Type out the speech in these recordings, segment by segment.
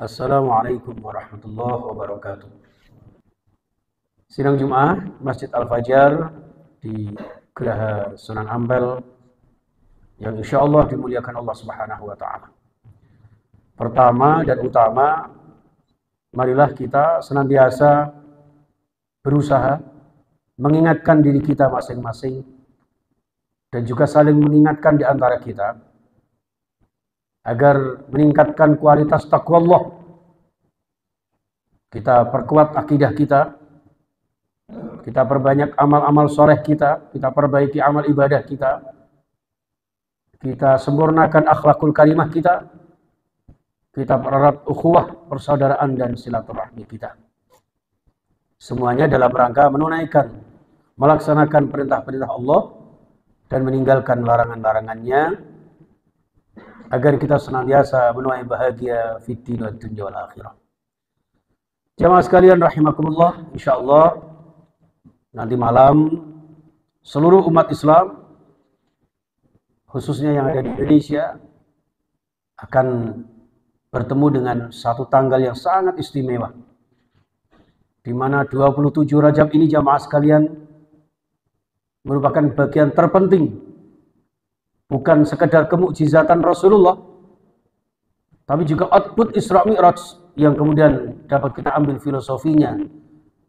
Assalamualaikum warahmatullahi wabarakatuh. Sidang Jum'ah Masjid Al-Fajar di Geraha Sunan Ampel yang insya Allah dimuliakan Allah Subhanahu wa Ta'ala. Pertama dan utama, marilah kita senantiasa berusaha mengingatkan diri kita masing-masing dan juga saling mengingatkan di antara kita agar meningkatkan kualitas takwa Allah. Kita perkuat akidah kita, kita perbanyak amal-amal soleh kita perbaiki amal ibadah kita sempurnakan akhlakul karimah kita pererat ukhuwah, persaudaraan dan silaturahmi kita. Semuanya dalam rangka menunaikan, melaksanakan perintah-perintah Allah dan meninggalkan larangan-larangannya, agar kita senantiasa menuai bahagia fid din wad dunya wal akhirah. Jamaah sekalian rahimakumullah, insyaallah nanti malam seluruh umat Islam khususnya yang ada di Indonesia akan bertemu dengan satu tanggal yang sangat istimewa, di mana 27 Rajab ini jamaah sekalian merupakan bagian terpenting, bukan sekedar kemukjizatan Rasulullah, tapi juga output Isra Mi'raj yang kemudian dapat kita ambil filosofinya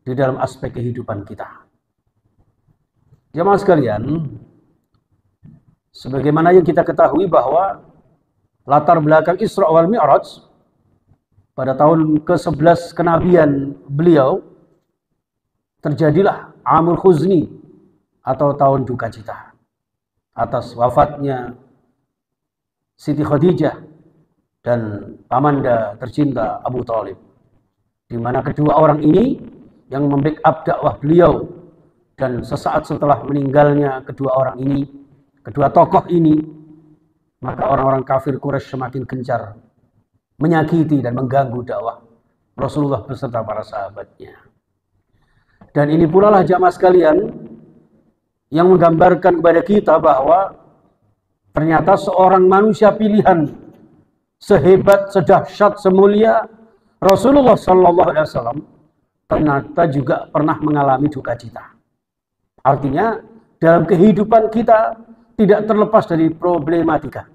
di dalam aspek kehidupan kita. Jamaah sekalian, sebagaimana yang kita ketahui bahwa latar belakang Isra wal Mi'raj pada tahun ke-11 kenabian beliau terjadilah Amul Khuzni atau tahun duka cita atas wafatnya Siti Khadijah dan pamanda tercinta Abu Thalib, di mana kedua orang ini yang membackup dakwah beliau, dan sesaat setelah meninggalnya kedua tokoh ini, maka orang-orang kafir Quraisy semakin gencar menyakiti dan mengganggu dakwah Rasulullah beserta para sahabatnya. Dan ini pula lah jamaah sekalian yang menggambarkan kepada kita bahwa ternyata seorang manusia pilihan sehebat, sedahsyat, semulia Rasulullah SAW ternyata juga pernah mengalami duka cita. Artinya dalam kehidupan kita tidak terlepas dari problematika.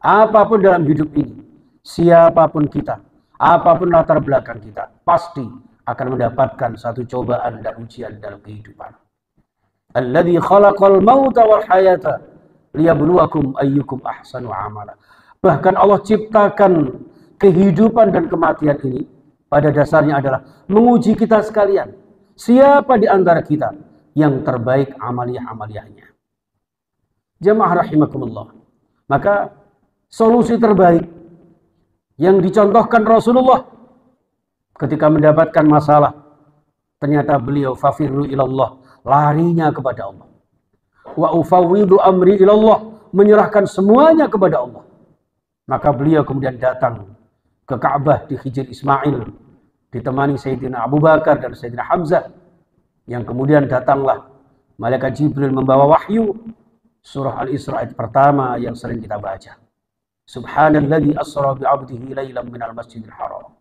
Apapun dalam hidup ini, siapapun kita, apapun latar belakang kita, pasti akan mendapatkan satu cobaan dan ujian dalam kehidupan. Alladzi khalaqal mauta wal hayata liyabluwakum ayyukum ahsanu amala. Bahkan Allah ciptakan kehidupan dan kematian ini pada dasarnya adalah menguji kita sekalian. Siapa di antara kita yang terbaik amaliyah-amaliyahnya. Jamaah rahimakumullah. Maka solusi terbaik yang dicontohkan Rasulullah ketika mendapatkan masalah, ternyata beliau fafirru ilallah, larinya kepada Allah. Wa ufawwidu amri ilallah, menyerahkan semuanya kepada Allah. Maka beliau kemudian datang ke Ka'bah di Hijr Ismail, ditemani Sayyidina Abu Bakar dan Sayyidina Hamzah, yang kemudian datanglah malaikat Jibril membawa wahyu surah Al-Isra ayat pertama yang sering kita baca. Subhanalladzi asra bi 'abdihi lailan minal masjidil haram.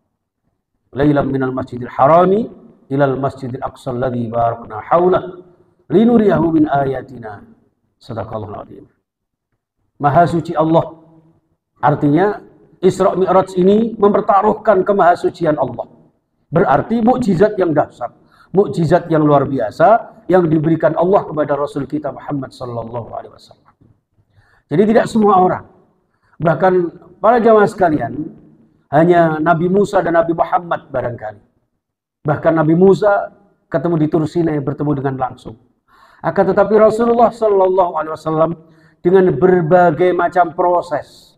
Lailan minal masjidil harami ilal masjidil aqsa alladzi barakna haulah linuriyahu min ayatina. Shadaqallahul azim. Maha suci Allah. Artinya Isra Mi'raj ini mempertaruhkan kemahasucian Allah. Berarti mukjizat yang dahsyat, mukjizat yang luar biasa yang diberikan Allah kepada Rasul kita Muhammad sallallahu alaihi wasallam. Jadi tidak semua orang, bahkan para jamaah sekalian, hanya Nabi Musa dan Nabi Muhammad barangkali. Bahkan Nabi Musa ketemu di Tur Sinai, bertemu dengan langsung. Akan tetapi Rasulullah sallallahu alaihi wasallam dengan berbagai macam proses,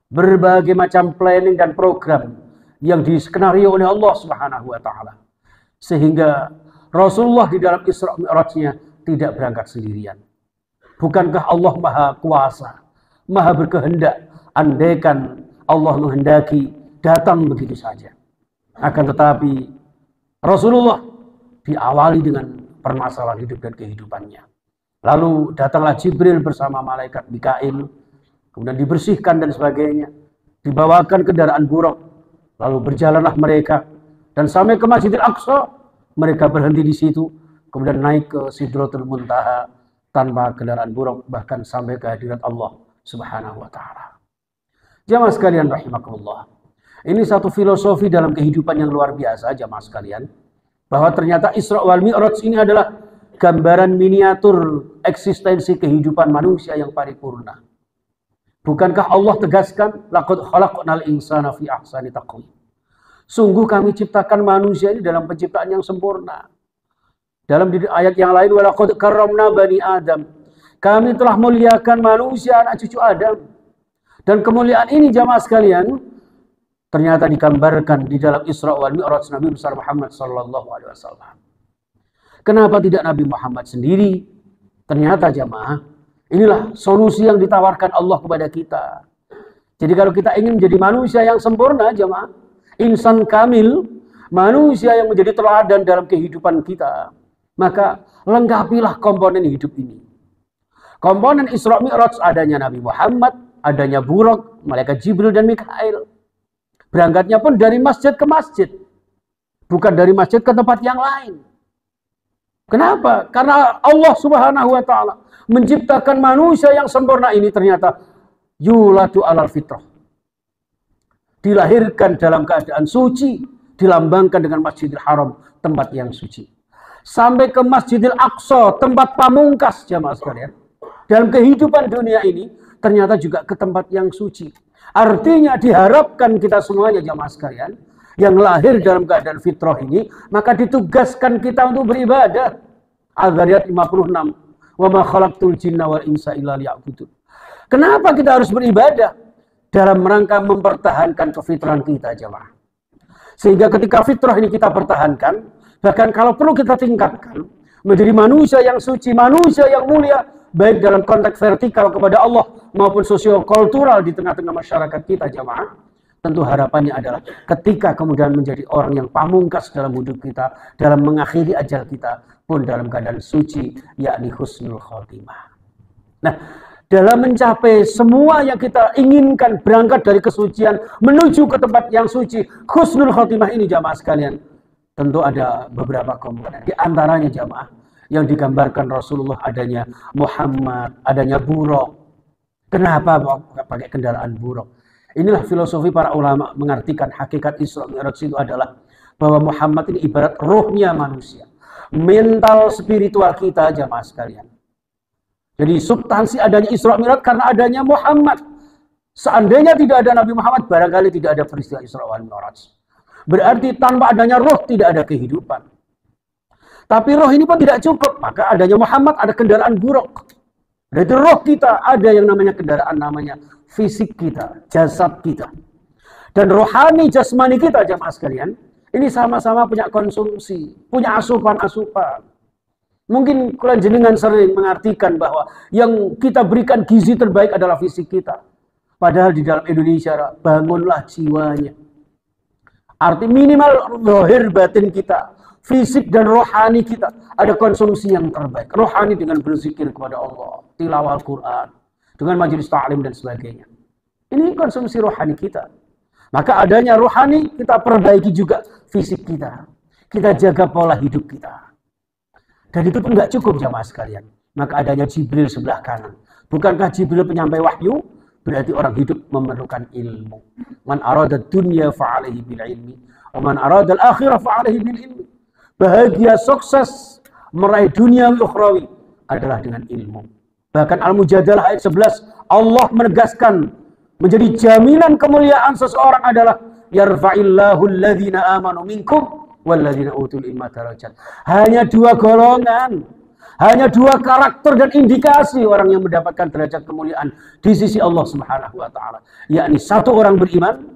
berbagai macam planning dan program yang diskenario oleh Allah Subhanahu wa taala, sehingga Rasulullah di dalam Isra Mi'rajnya tidak berangkat sendirian. Bukankah Allah Maha Kuasa, Maha berkehendak, andaikan Allah menghendaki datang begitu saja. Akan tetapi Rasulullah diawali dengan permasalahan hidup dan kehidupannya. Lalu datanglah Jibril bersama malaikat Mikail, kemudian dibersihkan dan sebagainya, dibawakan kendaraan buruk, Lalu berjalanlah mereka dan sampai ke Masjidil Aqsa. Mereka berhenti di situ, kemudian naik ke Sidratul Muntaha tanpa kendaraan buruk, bahkan sampai ke hadirat Allah Subhanahu wa taala. Jamaah sekalian rahimakumullah. Ini satu filosofi dalam kehidupan yang luar biasa, jamaah sekalian, bahwa ternyata Isra wal Mi'raj ini adalah gambaran miniatur eksistensi kehidupan manusia yang paripurna. Bukankah Allah tegaskan, laqad khalaqnal insana fi ahsani taqwim. Sungguh kami ciptakan manusia ini dalam penciptaan yang sempurna. Dalam ayat yang lain, walaqad karramna bani Adam. Kami telah muliakan manusia, anak cucu Adam. Dan kemuliaan ini jamaah sekalian, ternyata digambarkan di dalam Isra wal Mi'raj Nabi besar Muhammad sallallahu alaihi wasallam. Kenapa tidak Nabi Muhammad sendiri? Ternyata jamaah, inilah solusi yang ditawarkan Allah kepada kita. Jadi kalau kita ingin menjadi manusia yang sempurna jamaah, insan kamil, manusia yang menjadi teladan dalam kehidupan kita, maka lengkapilah komponen hidup ini. Komponen Isra Mi'raj adanya Nabi Muhammad, adanya Buraq, malaikat Jibril dan Mikail. Berangkatnya pun dari masjid ke masjid, bukan dari masjid ke tempat yang lain. Kenapa? Karena Allah Subhanahu wa taala menciptakan manusia yang sempurna ini ternyata yulatu alal fitrah. Dilahirkan dalam keadaan suci, dilambangkan dengan Masjidil Haram, tempat yang suci. Sampai ke Masjidil Aqsa, tempat pamungkas jamaah sekalian. Dalam kehidupan dunia ini, ternyata juga ke tempat yang suci. Artinya diharapkan kita semuanya jamaah sekalian, yang lahir dalam keadaan fitrah ini, maka ditugaskan kita untuk beribadah. Al-Dhariyat 56. Wa ma khalaqtul jinna wal insa illa liya'budun. Kenapa kita harus beribadah? Dalam rangka mempertahankan kefitrahan kita jemaah. Sehingga ketika fitrah ini kita pertahankan, bahkan kalau perlu kita tingkatkan menjadi manusia yang suci, manusia yang mulia, baik dalam konteks vertikal kepada Allah maupun sosiokultural di tengah-tengah masyarakat kita jemaah. Tentu harapannya adalah ketika kemudian menjadi orang yang pamungkas dalam hidup kita, dalam mengakhiri ajal kita pun dalam keadaan suci, yakni husnul khotimah. Nah, dalam mencapai semua yang kita inginkan berangkat dari kesucian menuju ke tempat yang suci, husnul khotimah ini jamaah sekalian, tentu ada beberapa komponen. Di antaranya jamaah yang digambarkan Rasulullah adanya Muhammad, adanya Buraq. Kenapa pakai kendaraan Buraq? Inilah filosofi para ulama mengartikan hakikat Isra Mi'raj itu adalah bahwa Muhammad ini ibarat rohnya manusia, mental spiritual kita jamaah sekalian. Jadi substansi adanya Isra Mi'raj karena adanya Muhammad. Seandainya tidak ada Nabi Muhammad, barangkali tidak ada peristiwa Isra wal Mi'raj. Berarti tanpa adanya roh tidak ada kehidupan. Tapi roh ini pun tidak cukup, maka adanya Muhammad, ada kendaraan Buraq. Dari roh kita ada yang namanya kendaraan, namanya fisik kita, jasad kita. Dan rohani jasmani kita jamaah sekalian, ini sama-sama punya konsumsi, punya asupan-asupan. Mungkin kalian jenengan sering mengartikan bahwa yang kita berikan gizi terbaik adalah fisik kita. Padahal di dalam Indonesia, bangunlah jiwanya. Arti minimal zahir batin kita, fisik dan rohani kita, ada konsumsi yang terbaik. Rohani dengan berzikir kepada Allah, tilawah Al-Quran, dengan majelis ta'lim dan sebagainya. Ini konsumsi rohani kita. Maka adanya rohani, kita perbaiki juga fisik kita. Kita jaga pola hidup kita. Dan itu pun nggak cukup jamaah sekalian. Maka adanya Jibril sebelah kanan. Bukankah Jibril penyampai wahyu? Berarti orang hidup memerlukan ilmu. Man arada dunya fa'alaihi bil ilmi. Wa man arada al-akhirah fa'alaihi bil ilmi. Bahagia sukses meraih dunia ukhrawi adalah dengan ilmu. Bahkan Al-Mujadalah ayat 11 Allah menegaskan menjadi jaminan kemuliaan seseorang adalah yarfa'illahu alladhina amanu minkum walladzina utul ilma darajat. Hanya dua golongan, hanya dua karakter dan indikasi orang yang mendapatkan derajat kemuliaan di sisi Allah Subhanahu wa taala, yakni satu orang beriman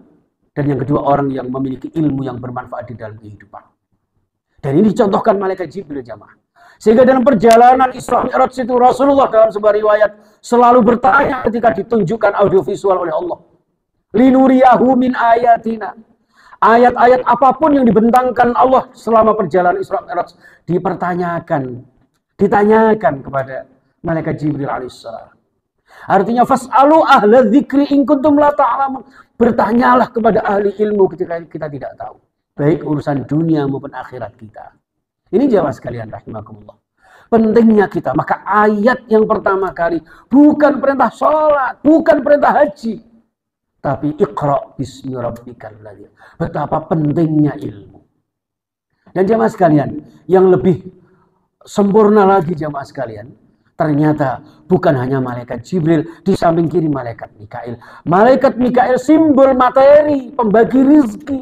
dan yang kedua orang yang memiliki ilmu yang bermanfaat di dalam kehidupan. Dan ini dicontohkan malaikat Jibril jamaah. Sehingga dalam perjalanan Isra Mi'raj itu Rasulullah dalam sebuah riwayat selalu bertanya ketika ditunjukkan audiovisual oleh Allah. Linuriyahu min ayatina. Ayat-ayat apapun yang dibentangkan Allah selama perjalanan Isra Mi'raj dipertanyakan, ditanyakan kepada malaikat Jibril alaihissalam. Artinya fas'alu ahla dzikri in kuntum la ta'lamun. Bertanyalah kepada ahli ilmu ketika kita tidak tahu. Baik urusan dunia maupun akhirat kita. Ini jamaah sekalian rahimakumullah. Pentingnya kita. Maka ayat yang pertama kali bukan perintah sholat, bukan perintah haji. Tapi iqra' bismi rabbikal ladzi. Betapa pentingnya ilmu. Dan jamaah sekalian, yang lebih sempurna lagi jamaah sekalian, ternyata bukan hanya malaikat Jibril, di samping kiri malaikat Mikail. Malaikat Mikail simbol materi, pembagi rizki.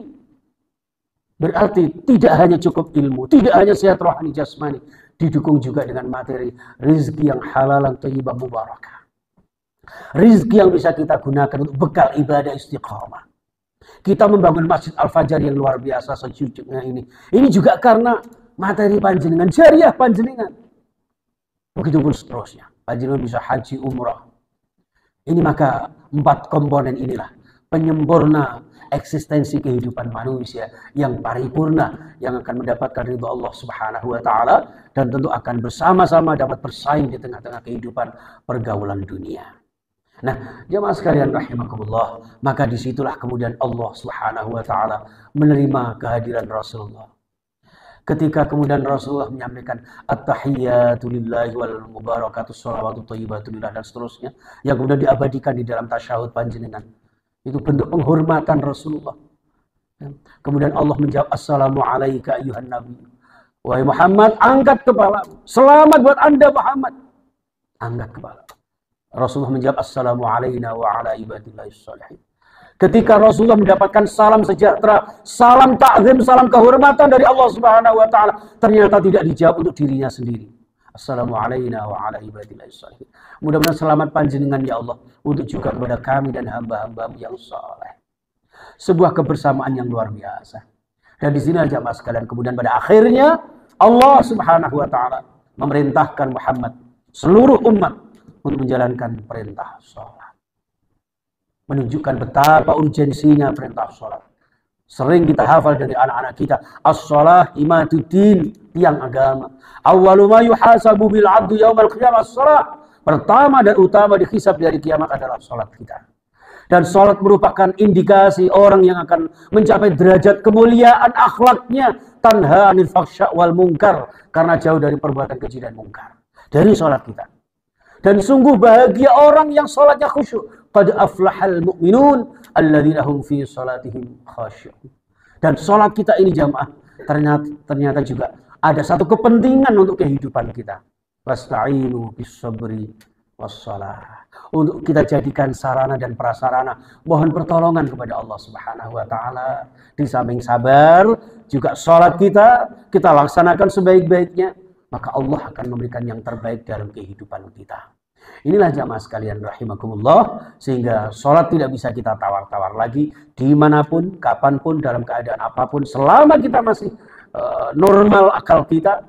Berarti tidak hanya cukup ilmu, tidak hanya sehat rohani jasmani, didukung juga dengan materi rizki yang halal dan thayyibah mubarakah. Rizki yang bisa kita gunakan untuk bekal ibadah istiqamah. Kita membangun Masjid Al-Fajar yang luar biasa sejujurnya ini. Ini juga karena materi panjenengan, jariah panjenengan. Begitu pun seterusnya. Panjenengan bisa haji umrah. Ini maka 4 komponen inilah penyempurna eksistensi kehidupan manusia yang paripurna, yang akan mendapatkan ridha Allah Subhanahu wa taala dan tentu akan bersama-sama dapat bersaing di tengah-tengah kehidupan pergaulan dunia. Nah, jemaah sekalian rahimakumullah, maka disitulah kemudian Allah Subhanahu wa taala menerima kehadiran Rasulullah. Ketika kemudian Rasulullah menyampaikan at-tahiyyatu lillahi wal mubarakatuh shalawatu thayyibatu lillah dan seterusnya, yang kemudian diabadikan di dalam tasyahud panjenengan. Itu bentuk penghormatan Rasulullah. Kemudian Allah menjawab, assalamu alayka ayyuhan nabi. Wahai Muhammad, angkat kepala. Selamat buat Anda Muhammad. Angkat kepala. Rasulullah menjawab, assalamu alayna wa ala ibadillahis shalihin. Ketika Rasulullah mendapatkan salam sejahtera, salam ta'zim, salam kehormatan dari Allah Subhanahu wa taala, ternyata tidak dijawab untuk dirinya sendiri. Assalamu alayna wa ala ibadillahis shalihin. Mudah-mudahan selamat panjenengan ya Allah untuk juga kepada kami dan hamba-hamba yang saleh. Sebuah kebersamaan yang luar biasa. Dan di sini jamaah sekalian kemudian pada akhirnya Allah Subhanahu wa taala memerintahkan Muhammad seluruh umat untuk menjalankan perintah sholat. Menunjukkan betapa urgensinya perintah sholat. Sering kita hafal dari anak-anak kita, as-sholah imatuddin, tiang agama. Awwalu ma yuhasabu bil 'abdu yaumal qiyamah as-sholah. Pertama dan utama dihisab dari kiamat adalah sholat kita. Dan sholat merupakan indikasi orang yang akan mencapai derajat kemuliaan akhlaknya, tanha 'anil fahsya' wal munkar, karena jauh dari perbuatan keji dan mungkar. Dari sholat kita. Dan sungguh bahagia orang yang sholatnya khusyuk. Qad aflahal mu'minun alladzina hum fi sholatihim khasyu'un. Dan sholat kita ini jamaah ternyata juga ada satu kepentingan untuk kehidupan kita. Wasta'inu bis sabri wassalah. Untuk kita jadikan sarana dan prasarana mohon pertolongan kepada Allah Subhanahu wa taala. Di samping sabar, juga sholat kita laksanakan sebaik-baiknya, maka Allah akan memberikan yang terbaik dalam kehidupan kita. Inilah jamaah sekalian rahimakumullah, sehingga sholat tidak bisa kita tawar-tawar lagi dimanapun, kapanpun, dalam keadaan apapun. Selama kita masih normal akal kita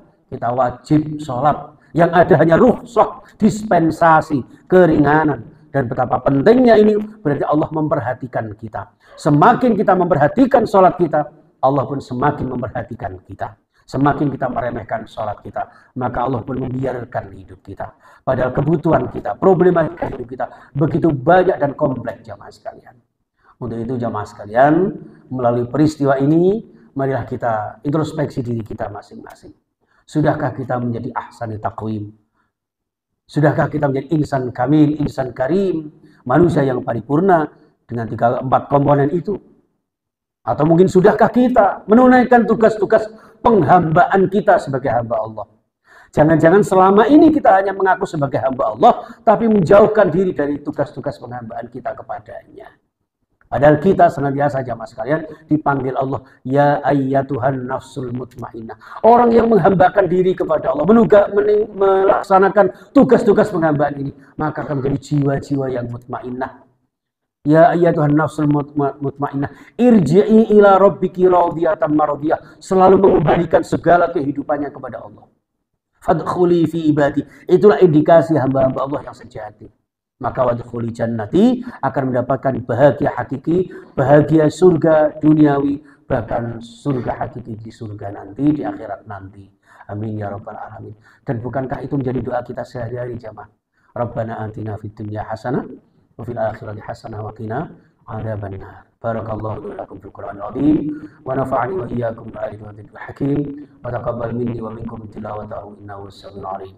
wajib sholat. Yang ada hanya rukhsah, dispensasi, keringanan. Dan betapa pentingnya ini, berarti Allah memperhatikan kita. Semakin kita memperhatikan sholat kita, Allah pun semakin memperhatikan kita. Semakin kita meremehkan sholat kita, maka Allah pun membiarkan hidup kita. Padahal kebutuhan kita, problematika hidup kita begitu banyak dan kompleks jamaah sekalian. Untuk itu jamaah sekalian, melalui peristiwa ini, marilah kita introspeksi diri kita masing-masing. Sudahkah kita menjadi ahsani taqwim? Sudahkah kita menjadi insan kamil, insan karim, manusia yang paripurna dengan 4 komponen itu? Atau mungkin sudahkah kita menunaikan tugas-tugas penghambaan kita sebagai hamba Allah? Jangan-jangan selama ini kita hanya mengaku sebagai hamba Allah, tapi menjauhkan diri dari tugas-tugas penghambaan kita kepadanya. Padahal kita senantiasa jamaah sekalian dipanggil Allah, ya ayyatuhan nafsul mutmainnah. Orang yang menghambakan diri kepada Allah, melaksanakan tugas-tugas penghambaan ini, maka akan menjadi jiwa-jiwa yang mutmainnah. Ya ayyatuhan nafsul mutmainnah, irji'i ila rabbiki radiyatan maradiyah. Selalu mengembalikan segala kehidupannya kepada Allah. Fadkhuli fi ibadi. Itulah indikasi hamba-hamba Allah yang sejati. Maka wadkhuli jannati, akan mendapatkan bahagia hakiki, bahagia surga duniawi, bahkan surga hakiki di surga nanti, di akhirat nanti. Amin ya rabbal alamin. Dan bukankah itu menjadi doa kita sehari-hari jamaah? Rabbana atina fid dunya hasanah wa fil akhirati hasanah wa qina adzaban nar. Barakallahu lakum fil Qur'anil azim wa nafa'ani wa iyyakum bil ayati wa dhikril hakim wa taqabbal minni wa minkum tilawatahu innahu was-sami'ul 'alim.